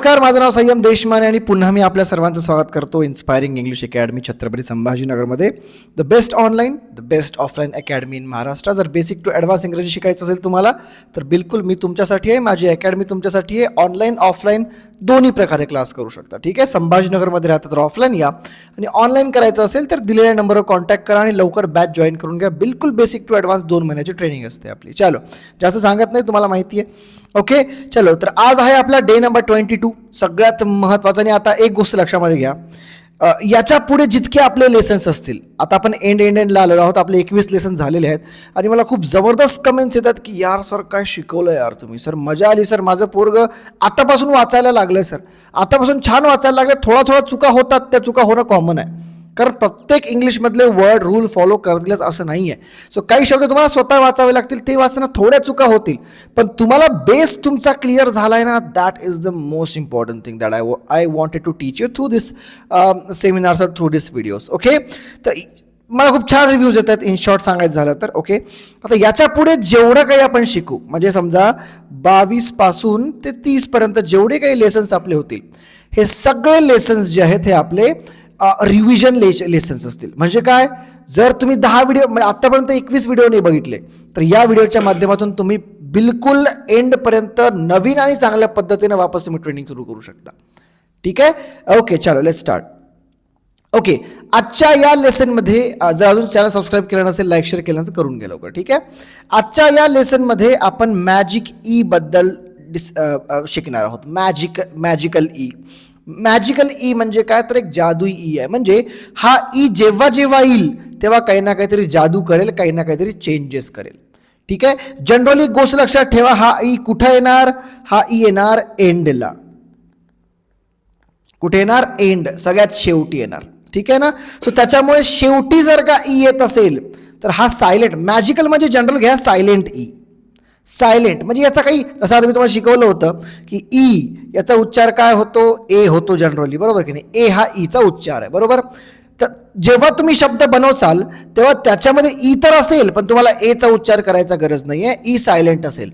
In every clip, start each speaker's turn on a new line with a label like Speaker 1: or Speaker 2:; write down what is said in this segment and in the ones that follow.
Speaker 1: नमस्कार, माझं नाव संयम देशमाने आणि पुन्हा मी आपल्या सर्वांचं स्वागत करतो इन्स्पायरिंग इंग्लिश अकॅडमी छत्रपती संभाजीनगरमध्ये. The best online, the best offline academy in Maharashtra. जर बेसिक टू ॲडव्हान्स इंग्रजी शिकायचं असेल तुम्हाला तर बिलकुल मी तुमच्यासाठी आहे. माझी अकॅडमी तुमच्यासाठी आहे. ऑनलाईन ऑफलाईन दोन्ही प्रकारे क्लास करू शकता. ठीक आहे, संभाजीनगरमध्ये राहता तर ऑफलाईन या आणि ऑनलाईन करायचं असेल तर दिलेल्या नंबरवर कॉन्टॅक्ट करा आणि लवकर बॅच जॉईन करून घ्या. बिलकुल बेसिक टू ॲडव्हान्स 2 महिन्याची ट्रेनिंग असते आपली. चलो, जास्त सांगत नाही, तुम्हाला माहिती आहे. ओके, चलो, तर आज आहे आपला डे नंबर 22. सगळ्यात महत्त्वाचं, आणि आता एक गोष्ट लक्षामध्ये घ्या, याच्या पुढे जितके आपले लेसन्स असतील, आता आपण एंडला आलेलो आहोत, आपले 21 लेसन झालेले आहेत आणि मला खूप जबरदस्त कमेंट्स येतात की यार सर काय शिकवलं यार तुम्ही, सर मजा आली, सर माझं पोरगं आतापासून वाचायला लागलं, सर आतापासून छान वाचायला लागलं. थोडा चुका होतात, त्या चुका होणं कॉमन आहे, कारण प्रत्येक इंग्लिशमधले वर्ड रूल फॉलो करतीलच असं नाही आहे. सो काही शब्द तुम्हाला स्वतः वाचावे लागतील, ते वाचणं थोड्या चुका होतील, पण तुम्हाला बेस तुमचा क्लिअर झाला आहे ना, that is the most important thing that I wanted to teach you through this seminars और थ्रू दिस व्हिडिओज. ओके, तर मला खूप छान रिव्ह्यूज येतात इन शॉर्ट सांगायचं झालं तर. ओके, आता याच्या पुढे जेवढं काही आपण शिकू, म्हणजे समजा 22 पासून ते 30 पर्यंत जेवढे काही लेसन्स आपले होतील, हे सगळे लेसन्स जे आहेत हे आपले रिव्हिजन लेसन्स असतील. म्हणजे काय, जर तुम्ही 10 व्हिडिओ म्हणजे आतापर्यंत 21 व्हिडिओ नाही बघितले तर या व्हिडिओच्या माध्यमातून तुम्ही बिलकुल एंडपर्यंत नवीन आणि चांगल्या पद्धतीने वापस तुम्ही ट्रेनिंग सुरू करू शकता. ठीक आहे, ओके, चलो लेट्स स्टार्ट. ओके, आजच्या या लेसनमध्ये जर अजून चॅनल सबस्क्राईब केलं नसेल, लाईक शेअर केलं नसेल, करून घ्या लवकर. ठीक आहे, आजच्या या लेसनमध्ये आपण मॅजिक ई बद्दल शिकणार आहोत. Magical E. मॅजिकल ई म्हणजे काय, तर एक जादुई ई आहे. म्हणजे हा ई जेव्हा जेव्हा येईल तेव्हा काही ना काहीतरी जादू करेल, काही ना काहीतरी चेंजेस करेल. ठीक आहे, जनरली गोष्ट लक्षात ठेवा, हा ई कुठं येणार, हा ई येणार एंडला. कुठे येणार, एंड, सगळ्यात शेवटी येणार. ठीक आहे ना, सो त्याच्यामुळे शेवटी जर का ई येत असेल तर हा सायलेंट. मॅजिकल म्हणजे जनरल घ्या सायलेंट ई. सायलेंट म्हणजे याचा काही, जसं आता मी तुम्हाला शिकवलं होतं की ई याचा उच्चार काय होतो, ए होतो जनरली, बरोबर की नाही. ए हा ईचा उच्चार आहे, बरोबर. तर जेव्हा तुम्ही शब्द बनवसाल तेव्हा त्याच्यामध्ये ई तर असेल, पण तुम्हाला एचा उच्चार करायचा गरज नाही आहे, ई सायलेंट असेल.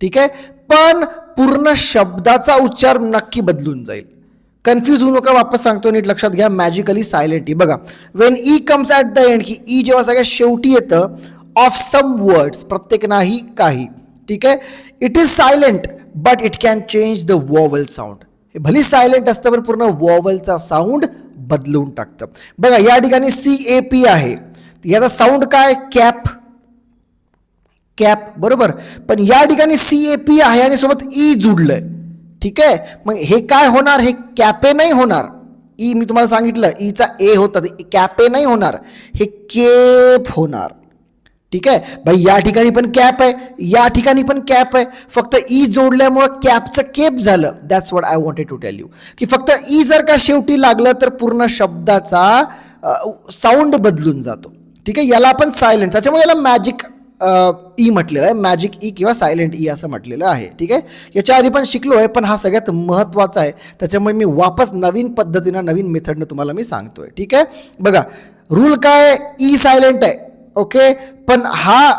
Speaker 1: ठीक आहे, पण पूर्ण शब्दाचा उच्चार नक्की बदलून जाईल. कन्फ्यूज होऊ नका, वापस सांगतो, नीट लक्षात घ्या. Magically silent E. बघा, Wien E comes at the end, की ई जेव्हा सगळ्यात शेवटी येतं, ऑफ सम वर्ड्स, प्रत्येक नाही काही. ठीक आहे, it is silent but it can change the vowel sound. हे भली सायलेंट असतं पण पूर्ण वॉवलचा साऊंड बदलून टाकतं. बघा, या ठिकाणी CAP आहे, याचा साऊंड काय, कॅप, कॅप, बरोबर. पण या ठिकाणी CAP आहे आणि सोबत ई जुडलंय. ठीक आहे, मग हे काय होणार, हे कॅपे नाही होणार. ई मी तुम्हाला सांगितलं ईचा ए होता, कॅपे नाही होणार, हे केप होणार. ठीक आहे भाई, या ठिकाणी पण कॅप आहे, या ठिकाणी पण कॅप आहे, फक्त ई जोडल्यामुळं कॅपचं केप झालं. That's what I wanted to tell you, की फक्त ई जर का शेवटी लागलं तर पूर्ण शब्दाचा साऊंड बदलून जातो. ठीक आहे, याला आपण सायलेंट, त्याच्यामुळे याला मॅजिक ई म्हटलेलं आहे, मॅजिक ई किंवा सायलेंट ई असं म्हटलेलं आहे. ठीक आहे, याच्या आधी पण शिकलो आहे, पण हा सगळ्यात महत्त्वाचा आहे, त्याच्यामुळे मी वापस नवीन पद्धतीनं, नवीन मेथडनं तुम्हाला मी सांगतोय. ठीक आहे, बघा, रूल काय, ई सायलेंट आहे. ओके, पण हा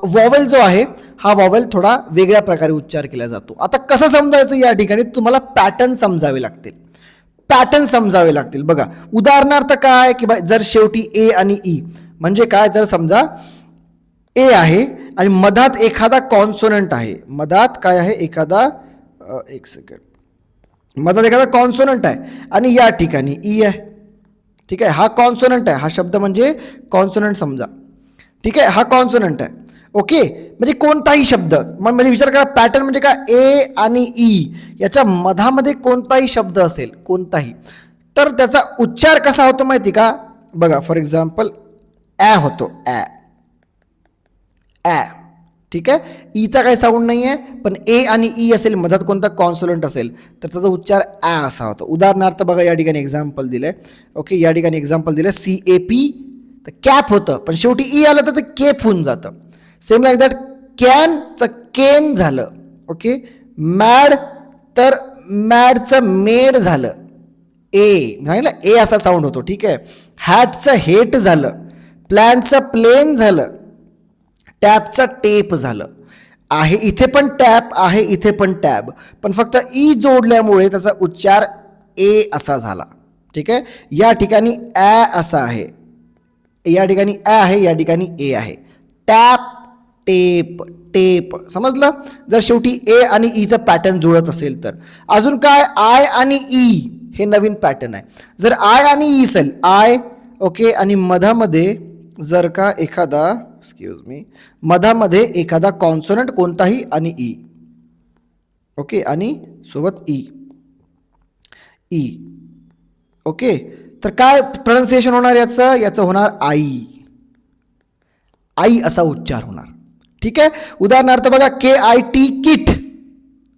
Speaker 1: वॉवेल जो आहे, हा वॉवेल थोडा वेगळ्या प्रकारे उच्चार केला जातो. आता कसं समजायचं, या ठिकाणी तुम्हाला पॅटर्न समजावे लागतील. पॅटर्न समजावे लागतील. बघा, उदाहरणार्थ काय, की जर शेवटी ए आणि ई, म्हणजे काय, जर समजा ए आहे आणि मधात एखादा कॉन्सोनंट आहे, मधात काय आहे, एखादा, एक सेकंड, मधात एखादा कॉन्सोनंट आहे आणि या ठिकाणी ई आहे. ठीक आहे, हा कॉन्सोनंट आहे, हा शब्द म्हणजे कॉन्सोनंट समजा. ठीक आहे, हा कॉन्सोनंट आहे. ओके, म्हणजे कोणताही शब्द, म्हणजे विचार करा, पॅटर्न म्हणजे काय, ए आणि ई याच्या मधामध्ये कोणताही शब्द असेल, कोणताही, तर त्याचा उच्चार कसा होतो माहिती का. बघा, फॉर एक्झाम्पल ॲ होतो, ॲ, ॲ. ठीक आहे, ईचा काही साऊंड नाही आहे, पण ए आणि ई असेल, मधात कोणता कॉन्सोनंट असेल तर त्याचा उच्चार ॲ असा होतो. उदाहरणार्थ बघा, या ठिकाणी एक्झाम्पल दिलंय. ओके, या ठिकाणी एक्झाम्पल दिलं, CAP तर कॅप होतं, पण शेवटी ई आलं तर ते केप होऊन जातं. सेम लाईक दॅट, कॅनचं केन झालं. ओके, मॅड तर मॅडचं मेड झालं, ए ना, ए असा साऊंड होतो. ठीक आहे, हॅटचं हेट झालं, प्लॅनचं प्लेन झालं, टॅपचं टेप झालं. आहे इथे पण टॅप, आहे इथे पण टॅब, पण फक्त ई जोडल्यामुळे त्याचा उच्चार ए असा झाला. ठीक आहे, या ठिकाणी ॲ असा आहे, या ठिकाणी ॲ आहे, या ठिकाणी ए आहे. Tap, tape, tape. समजलं? जर शेवटी ए आणि ईचं पॅटर्न जुळत असेल तर. अजून काय, आय आणि ई हे नवीन पॅटर्न आहे. जर आय आणि ई असेल, आय ओके, आणि मधामध्ये जर का एखादा मधामध्ये एखादा कॉन्सोनंट कोणताही आणि ई, ओके, आणि सोबत ई, ई, ओके, तर काय प्रोनाउन्सिएशन होणार याचं होणार आई, आई असा उच्चार होणार. ठीक आहे, उदाहरणार्थ बघा, KIT किट,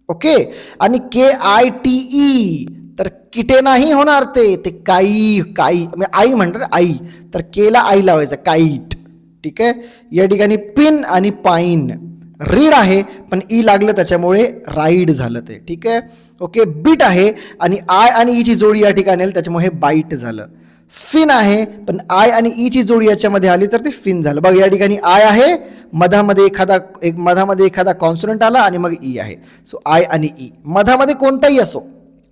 Speaker 1: ओके, आणि KITE तर किटे नाही होणार, ते काई, काई आई म्हणतात आई, तर केला आई लावायचं, काईट. ठीक आहे, या ठिकाणी पिन आणि पाईन, रीड आहे पण ई लागलं त्याच्यामुळे राईड झालं ते. ठीक आहे, ओके, बीट आहे आणि आय आणि ईची जोडी या ठिकाणी आली त्याच्यामुळे हे बाईट झालं. फिन आहे पण आय आणि ईची जोडी याच्यामध्ये आली तर ते फिन झालं. बघ, या ठिकाणी आय आहे, मधामध्ये एखादा कॉन्सोनंट आला आणि मग ई आहे. सो आय आणि ई, मधामध्ये कोणताही असो,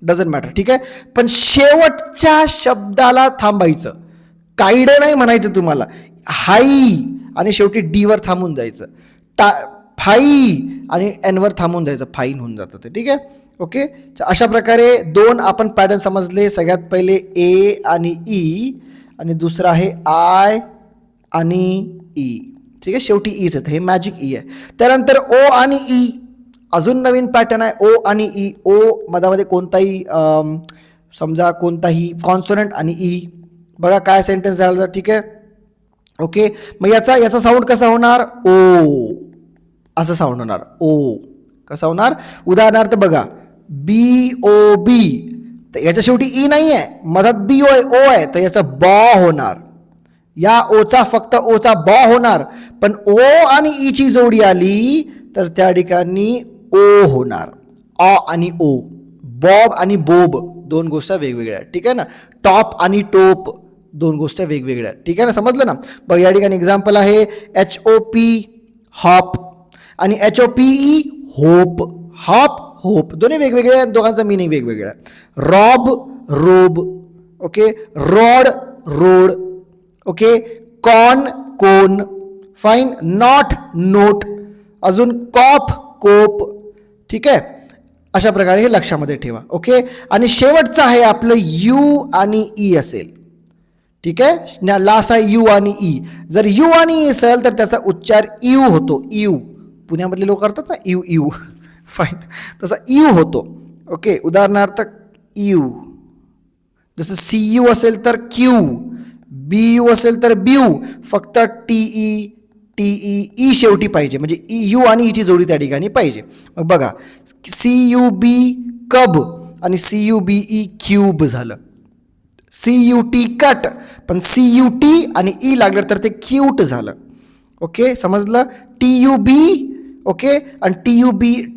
Speaker 1: डझंट मॅटर. ठीक आहे, पण शेवटच्या शब्दाला थांबायचं, कायडे नाही म्हणायचं तुम्हाला, हाई आणि शेवटी डीवर थांबून जायचं, फाई आणि एनवर थांबून जायचं, फाईन होऊन जातं ते. ठीक आहे, ओके. अशा प्रकारे दोन आपण पॅटर्न समजले. सगळ्यात पहिले ए आणि ई, आणि दुसरा आहे आय आणि ई. ठीक आहे, शेवटी ईच येतं, हे मॅजिक ई आहे. त्यानंतर ओ आणि ई, अजून नवीन पॅटर्न आहे, ओ आणि ई. ओ मधामध्ये कोणताही समजा कोणताही कॉन्सोनंट आणि ई, बघा काय सेंटेन्स झालं. ठीक आहे, ओके, मग याचा साऊंड कसा होणार, ओ असं साऊंड होणार. ओ कसा होणार, उदाहरणार्थ बघा, BOB, तर याच्या शेवटी ई नाही आहे, मधात BO आहे, ओ आहे, तर याचा बॉ होणार. या ओचा फक्त ओचा बॉ होणार, पण ओ आणि ईची जोडी आली तर त्या ठिकाणी ओ होणार. ऑ आणि ओ, बॉब आणि बोब दोन गोष्टी वेगवेगळ्या. ठीक आहे ना, टॉप आणि टोप दोन गोष्टी वेगवेगळ्या. ठीक आहे ना, समजलं ना. बघ, या ठिकाणी एक्झाम्पल आहे HOP हॉप आणि HOPE होप. हॉप होप दोन्ही वेगवेगळे, दोघांचा मिनिंग वेगवेगळा. Rob robe, okay, rod road, okay, con cone, fine, not note, अजून कॉप कोप. ठीक आहे, अशा प्रकारे हे लक्षामध्ये ठेवा. ओके, आणि शेवटचं आहे आपलं यू आणि ई असेल. ठीक आहे, लास्ट आहे यू आणि ई. जर यू आणि ई असेल तर त्याचा उच्चार यू होतो. यू, पुण्यामधले लोक करतात ना यू यू, फाईन, तसा यू होतो. ओके, उदाहरणार्थ यू, जसं CU असेल तर क्यू, BU असेल तर ब्यू, फक्त TE शेवटी पाहिजे, म्हणजे यू आणि ईची जोडी त्या ठिकाणी पाहिजे. मग बघा, CUB कब आणि CUBE क्यूब झालं. CUT कट, पण CUT आणि ई लागलं तर ते क्यूट झालं. ओके, समजलं. TUB, ओके, आणि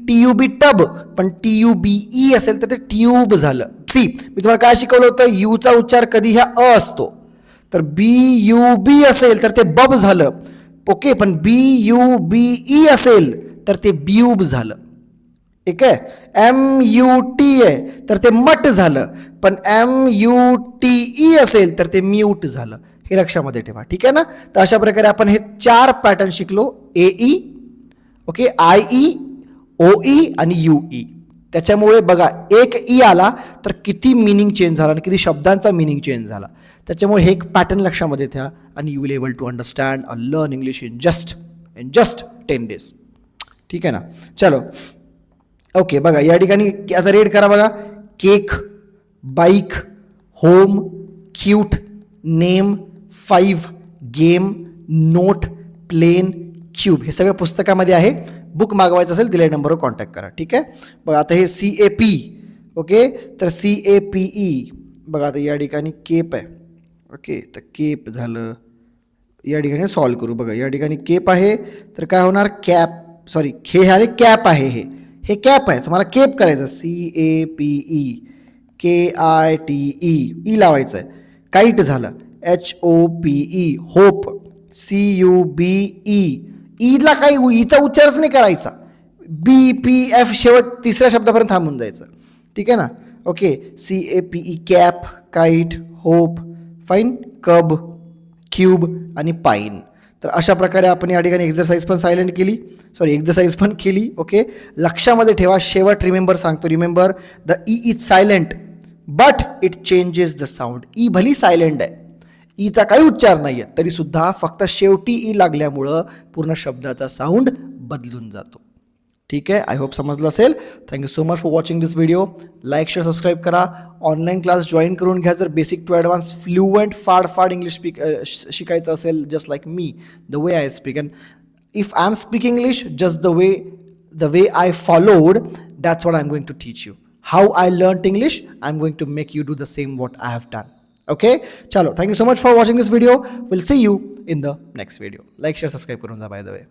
Speaker 1: TUB टब, पण TUBE असेल तर ते ट्यूब झालं. सी, मी तुम्हाला काय शिकवलं होतं, यूचा उच्चार कधी ह्या अ असतो, तर BUB असेल तर ते बब झालं. ओके, पण BUBE असेल तर ते ब्यूब झालं. ठीक आहे, MUT आहे तर ते मट झालं, पण MUTE असेल तर ते म्यूट झालं. हे लक्षामध्ये ठेवा. ठीक आहे ना. तर अशा प्रकारे आपण हे 4 पॅटर्न शिकलो, AE, ओके, IE, OE आणि UE. त्याच्यामुळे बघा, एक ई आला तर किती मिनिंग चेंज झाला आणि किती शब्दांचा मिनिंग चेंज झाला. त्याच्यामुळे हे एक पॅटर्न लक्षामध्ये ठेवा आणि you will able to understand और learn English in just 10 days. ठीक आहे ना. चलो, ओके, बघा या ठिकाणी आता रेड करा. बघा, cake, bike, home, cute, name, 5, game, note, plane, cube. हे सगळं पुस्तकामध्ये आहे. बुक मागवायचं असेल दिलेल्या नंबरवर कॉन्टॅक्ट करा. ठीक आहे. बघा, आता हे CAP, ओके, तर CAPE. बघा, आता या ठिकाणी केप आहे. ओके, तर केप झालं. या ठिकाणी सॉल्व करू. बघा, या ठिकाणी केप आहे तर काय होणार, कॅप, सॉरी, हे आहे कॅप आहे, हे कॅप आहे, तुम्हाला केप करायचं. CAPE, KITE, ई लावायचं आहे. काईट झालं. HOPE hope. CUBE, ईला काही ईचा उच्चारच नाही करायचा. BPF शेवट तिसऱ्या शब्दापर्यंत थांबून जायचं. ठीक आहे ना. Okay, CAPE cap, kite, hope, fine, कब, क्यूब आणि पाईन. तर अशा प्रकारे आपण या ठिकाणी एक्झरसाइज पण केली. ओके, लक्षामध्ये ठेवा, शेवट रिमेंबर सांगतो. Remember the E is silent but it changes the sound. E भली सायलेंट आहे, ईचा काही उच्चार नाही आहे, तरी सुद्धा फक्त शेवटी ई लागल्यामुळं पूर्ण शब्दाचा साऊंड बदलून जातो. ठीक आहे, आय होप समजलं असेल. Thank you so much for watching this video. Like, share, subscribe करा. ऑनलाईन क्लास जॉईन करून घ्या जर बेसिक टू ॲडव्हान्स फ्लुएंट फाड इंग्लिश शिकायचं असेल, just like me, the way I speak. And if I am speak English just the way I followed, that's what I am going to teach you. How I learn English, I am going to make you do the same what I have done. Okay, चलो, thank you so much for watching this video. Will see you in the next video. Like, share, subscribe करून जा by the way.